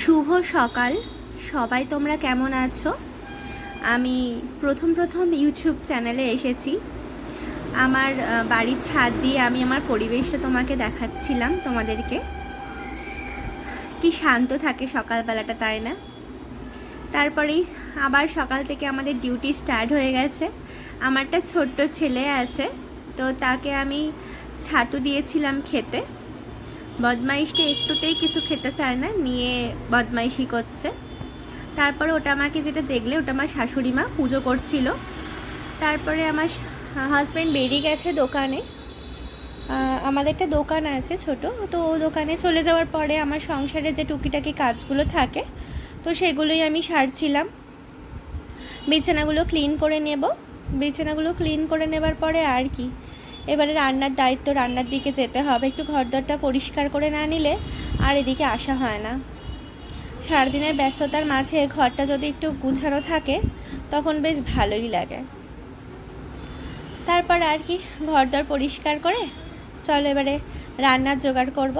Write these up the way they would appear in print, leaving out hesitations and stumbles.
শুভ সকাল। সবাই তোমরা কেমন আছো? আমি প্রথম ইউটিউব চ্যানেলে এসেছি। আমার বাড়ির ছাদ দিয়ে আমি আমার পরিবেশটা তোমাকে দেখাচ্ছিলাম তোমাদেরকে। কি শান্ত থাকে সকালবেলাটা, তাই না? তারপরেই আবার সকাল থেকে আমাদের ডিউটি স্টার্ট হয়ে গেছে। আমার একটা ছোট্ট ছেলে আছে, তো তাকে আমি ছাতু দিয়েছিলাম খেতে। বদমাইশটা একটুতেই কিছু খেতে চায় না, নিয়ে বদমাইশি করছে। তারপরে ওটা আমাকে যেটা দেখলে, ওটা আমার শাশুড়ি মা পুজো করছিল। তারপরে আমার হাজব্যান্ড বেরিয়ে গেছে দোকানে। আমাদের একটা দোকান আছে ছোট, তো ও দোকানে চলে যাওয়ার পরে আমার সংসারে যে টুকিটাকি কাজগুলো থাকে, তো সেগুলোই আমি সারছিলাম। বিছানাগুলো ক্লিন করে নেব। বিছানাগুলো ক্লিন করে নেবার পরে আর কি, এবারে রান্নার দায়িত্ব, রান্নার দিকে যেতে হবে। একটু ঘরদরটা পরিষ্কার করে না নিলে আর এদিকে আসা হয় না। সারাদিনের ব্যস্ততার মাঝে ঘরটা যদি একটু গুছানো থাকে তখন বেশ ভালোই লাগে। তারপর আর কি, ঘরদর পরিষ্কার করে চলো এবারে রান্নার জোগাড় করব।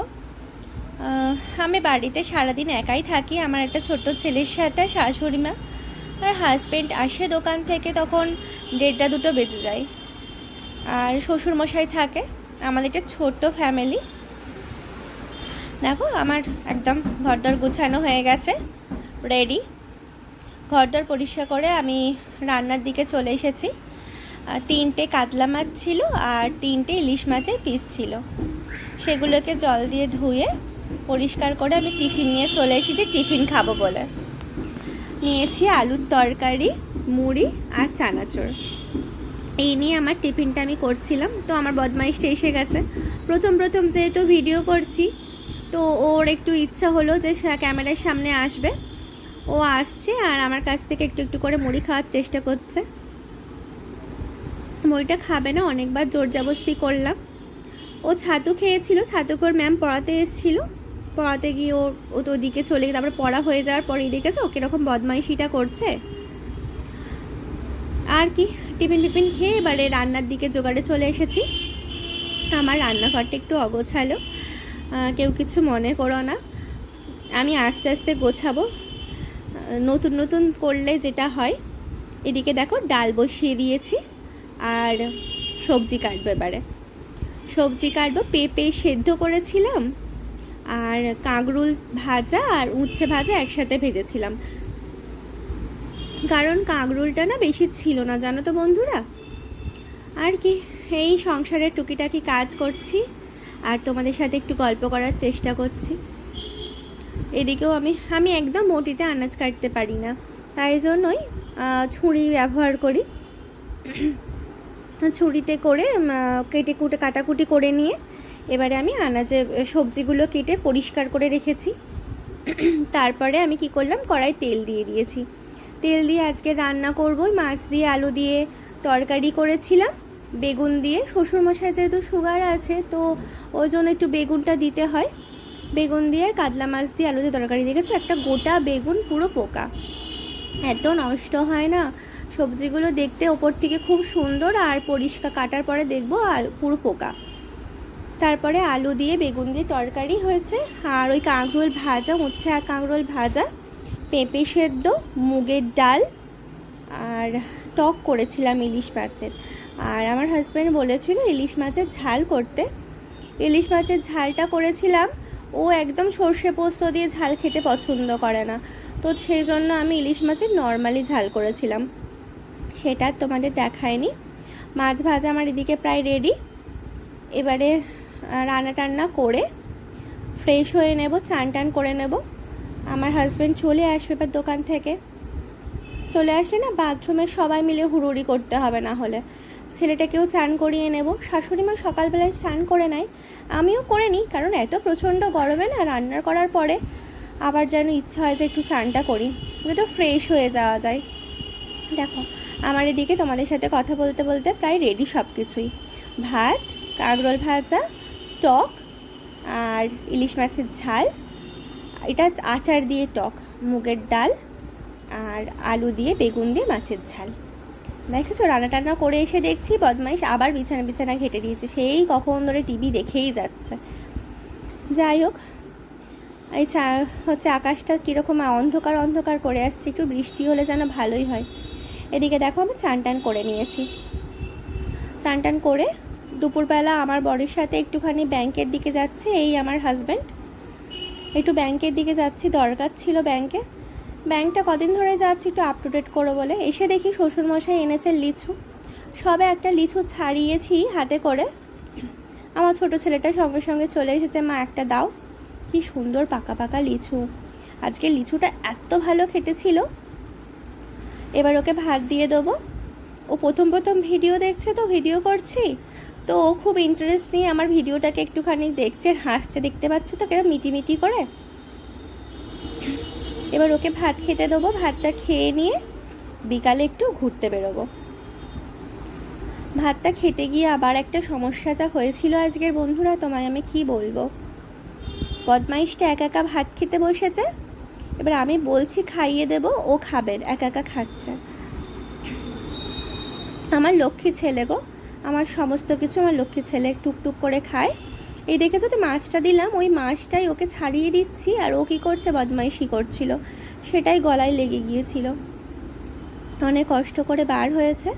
আমি বাড়িতে সারাদিন একাই থাকি, আমার একটা ছোট্ট ছেলের সাথে। শাশুড়ি মা আর হাজব্যান্ড আসে দোকান থেকে তখন 1:30-2 বেজে যায়। আর শ্বশুরমশাই থাকে। আমাদের একটা ছোট্ট ফ্যামিলি। দেখো আমার একদম ঘরদর গুছানো হয়ে গেছে, রেডি। ঘরদর পরিষ্কার করে আমি রান্নার দিকে চলে এসেছি। 3টে কাতলা মাছ ছিল আর 3টে ইলিশ মাছের পিস ছিল। সেগুলোকে জল দিয়ে ধুয়ে পরিষ্কার করে আমি টিফিন নিয়ে চলে এসেছি, টিফিন খাবো বলে। নিয়েছি আলুর তরকারি, মুড়ি আর চানাচুর। এই নিয়ে আমার টিফিনটা আমি করছিলাম। তো আমার বদমাইশটা এসে গেছে। প্রথম যেহেতু ভিডিও করছি, তো ওর একটু ইচ্ছা হলো যে ক্যামেরার সামনে আসবে। ও আসছে আর আমার কাছ থেকে একটু একটু করে মুড়ি খাওয়ার চেষ্টা করছে। মুড়িটা খাবে না, অনেকবার জোর জবরদস্তি করলাম। ও ছাতু খেয়েছিল, ছাতুকে ওর ম্যাম পড়াতে এসেছিলো। পড়াতে গিয়ে ও তো ওদিকে চলে গিয়ে তারপরে পড়া হয়ে যাওয়ার পরেই দেখেছো ও কীরকম বদমাইশিটা করছে। আর কি, টিফিন খেয়ে এবারে রান্নার দিকে জোগাড়ে চলে এসেছি। আমার রান্নাঘরটা একটু অগোছালো, কেউ কিছু মনে করো না। আমি আস্তে আস্তে গোছাবো। নতুন করলে যেটা হয়, এদিকে দেখো ডাল বসিয়ে দিয়েছি আর সবজি কাটবো। এবারে সবজি কাটবো। পেঁপে সেদ্ধ করেছিলাম আর কাঁকরোল ভাজা আর উচ্ছে ভাজা একসাথে ভেজেছিলাম, কারণ কাঁকরোলটা না বেশি ছিল না, জানো তো বন্ধুরা। আর কি, এই সংসারের টুকিটাকি কাজ করছি আর তোমাদের সাথে একটু গল্প করার চেষ্টা করছি। এদিকেও আমি একদম বটিতে আনাজ কাটতে পারি না, তাই জন্যই ছুরি ব্যবহার করি। ছুরিতে করে কাটাকুটি করে নিয়ে এবারে আমি সবজিগুলো কেটে পরিষ্কার করে রেখেছি। তারপরে আমি কি করলাম, কড়াই তেল দিয়ে দিয়েছি। তেল দিয়ে আজকে রান্না করব। মাছ দিয়ে আলু দিয়ে তরকারি করেছিলাম, বেগুন দিয়ে। শ্বশুরমশাই যেহেতু সুগার আছে, তো ওই জন্য একটু বেগুনটা দিতে হয়। বেগুন দিয়ে আর কাতলা মাছ দিয়ে আলু দিয়ে তরকারি দেখেছো, একটা গোটা বেগুন পুরো পোকা। এত নষ্ট হয় না সবজিগুলো, দেখতে ওপর থেকে খুব সুন্দর আর পরিষ্কার, কাটার পরে দেখবো আর পুরো পোকা। তারপরে আলু দিয়ে বেগুন দিয়ে তরকারি হয়েছে, আর ওই কাঁকরোল ভাজা, উচ্ছে আর কাঁকরোল ভাজা, পেঁপে সেদ্ধ, মুগের ডাল আর টক করেছিলাম ইলিশ মাছের। আর আমার হাজব্যান্ড বলেছিল ইলিশ মাছের ঝাল করতে। ইলিশ মাছের ঝালটা করেছিলাম। ও একদম সর্ষে পোস্ত দিয়ে ঝাল খেতে পছন্দ করে না, তো সেই জন্য আমি ইলিশ মাছের নর্মালি ঝাল করেছিলাম, সেটা তোমাদের দেখায়নি। মাছ ভাজা আমার এদিকে প্রায় রেডি। এবারে রান্না টান্না করে ফ্রেশ হয়ে নেব, চান টান করে নেব। আমার হাজব্যান্ড চলে আসবে এবার দোকান থেকে। চলে আসলে না বাথরুমে সবাই মিলে হুড়ুড়ি করতে হবে, না হলে ছেলেটাকেও চান করিয়ে নেব। শাশুড়ি মা সকালবেলায় চান করে নেয়, আমিও করে নিই, কারণ এত প্রচণ্ড গরমে না রান্না করার পরে আবার যেন ইচ্ছা হয় যে একটু চানটা করি, একটু ফ্রেশ হয়ে যাওয়া যায়। দেখো আমার এদিকে তোমাদের সাথে কথা বলতে বলতে প্রায় রেডি সব কিছুই। ভাত, কাঁকরোল ভাজা, টক আর ইলিশ মাছের ঝাল, এটা আচার দিয়ে টক, মুগের ডাল আর আলু দিয়ে বেগুন দিয়ে মাছের ঝাল। দেখো তো রান্না টান্না করে এসে দেখছি বদমাইশ আবার বিছানা ঘেটে দিয়েছে, সেই কখন ধরে টিভি দেখেই যাচ্ছে। যাই হোক, এই হচ্ছে আকাশটা কীরকম অন্ধকার অন্ধকার করে আসছে, একটু বৃষ্টি হলে যেন ভালোই হয়। এদিকে দেখো আমি চান টান করে নিয়েছি। চান টান করে দুপুরবেলা আমার বরের সাথে একটুখানি ব্যাংকের দিকে যাচ্ছে, এই আমার হাজব্যান্ড একটু ব্যাংকের দিকে যাচ্ছি, দরকার ছিল ব্যাংকে। ব্যাংকটা কদিন ধরে যাচ্ছি একটু আপ টু ডেট করো বলে। এসে দেখি শ্বশুরমশাই এনেছে লিচু। সবে একটা লিচু ছাড়িয়েছি হাতে করে, আমার ছোট ছেলেটা সঙ্গে সঙ্গে চলে এসেছে, মা একটা দাও। কি সুন্দর পাকা পাকা লিচু, আজকে লিচুটা এত ভালো খেতে ছিল। এবার ওকে ভাত দিয়ে দেবো। ও প্রথম প্রথম ভিডিও দেখছে, তো ভিডিও করছি, তো ও খুব ইন্টারেস্ট নিয়ে আমার ভিডিওটাকে একটুখানি দেখছে, হাসছে, দেখতে পাচ্ছ তো কেন মিটি করে। এবার ওকে ভাত খেতে দেবো, ভাতটা খেয়ে নিয়ে বিকালে একটু ঘুরতে বেরোবো। ভাতটা খেতে গিয়ে আবার একটা সমস্যা যা হয়েছিল আজকের বন্ধুরা, তোমায় আমি কি বলবো। বদমাইশটা একা একা ভাত খেতে বসেছে, এবার আমি বলছি খাইয়ে দেব, ও খাবে, একা একা খাচ্ছে। আমার লক্ষ্মী ছেলে গো, আমার সমস্ত কিছু আমার লক্ষ্মী ছেলে টুকটুক করে খায়। এই দেখে যদি মাছটা দিলাম, ওই মাছটাই ওকে ছাড়িয়ে দিচ্ছি, আর ও কী করছে, বদমাইশি করছিল, সেটাই গলায় লেগে গিয়েছিল। অনেক কষ্ট করে বার হয়েছে।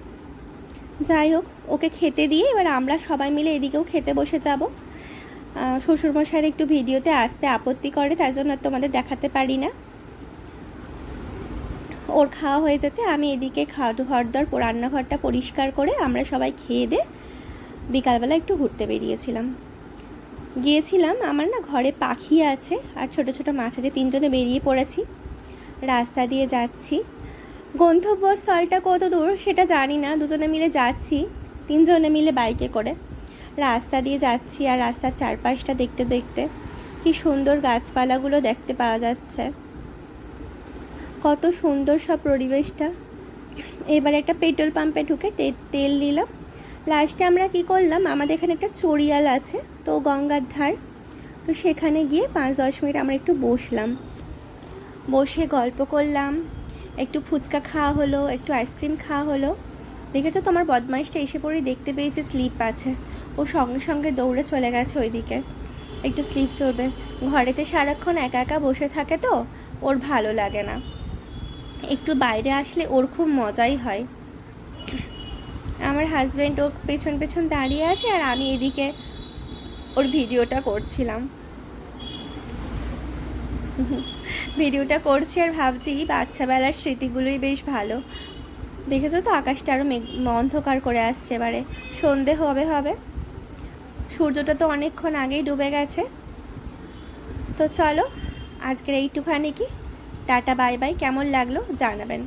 যাই হোক, ওকে খেতে দিয়ে এবার আমরা সবাই মিলে এদিকেও খেতে বসে যাব। শ্বশুরমশাইয়ের একটু ভিডিওতে আসতে আপত্তি করে, তার জন্য তোমাদের দেখাতে পারি না। ওর খাওয়া হয়ে যেতে আমি এদিকে ঘরদর রান্নাঘরটা পরিষ্কার করে আমরা সবাই খেয়ে দিয়ে বিকালবেলা একটু ঘুরতে গিয়েছিলাম। আমার না ঘরে পাখি আছে আর ছোট ছোট মাছ আছে, তিনজনে বেরিয়ে পড়েছি, রাস্তা দিয়ে যাচ্ছি। গন্তব্যস্থলটা কত দূর সেটা জানি না, দুজনে মিলে যাচ্ছি, তিনজনে মিলে বাইকে করে রাস্তা দিয়ে যাচ্ছি। আর রাস্তার চারপাশটা দেখতে দেখতে কি সুন্দর গাছপালাগুলো দেখতে পাওয়া যাচ্ছে, কত সুন্দর সব পরিবেশটা। এবার একটা পেট্রোল পাম্পে ঢুকে তেল নিলাম। লাস্টে আমরা কি করলাম, আমাদের এখানে একটা চড়িয়াল আছে তো, গঙ্গার ধার, তো সেখানে গিয়ে 5-10 মিনিট আমরা একটু বসলাম, বসে গল্প করলাম, একটু ফুচকা খাওয়া হলো, একটু আইসক্রিম খাওয়া হলো। দেখেছো তোমার বদমাইশটা এসে পড়েই দেখতে পেয়েছে স্লিপ আছে, ও সঙ্গে সঙ্গে দৌড়ে চলে গেছে ওইদিকে, একটু স্লিপ চলবে। ঘরেতে সারাক্ষণ একা একা বসে থাকে তো ওর ভালো লাগে না, একটু বাইরে আসলে ওর খুব মজাই হয়। আমার হাজব্যান্ড ওর পেছন পেছন দাঁড়িয়ে আছে, আর আমি এদিকে ওর ভিডিওটা করছি আর ভাবছি বাচ্চাবেলার স্মৃতিগুলোই বেশ ভালো। দেখেছো তো আকাশটা আরও অন্ধকার করে আসছে, এবারে সন্ধে হবে। সূর্যটা তো অনেকক্ষণ আগেই ডুবে গেছে। তো চলো আজকের এইটুখানি, কি টাটা বাই বাই, কেমন লাগলো জানাবেন।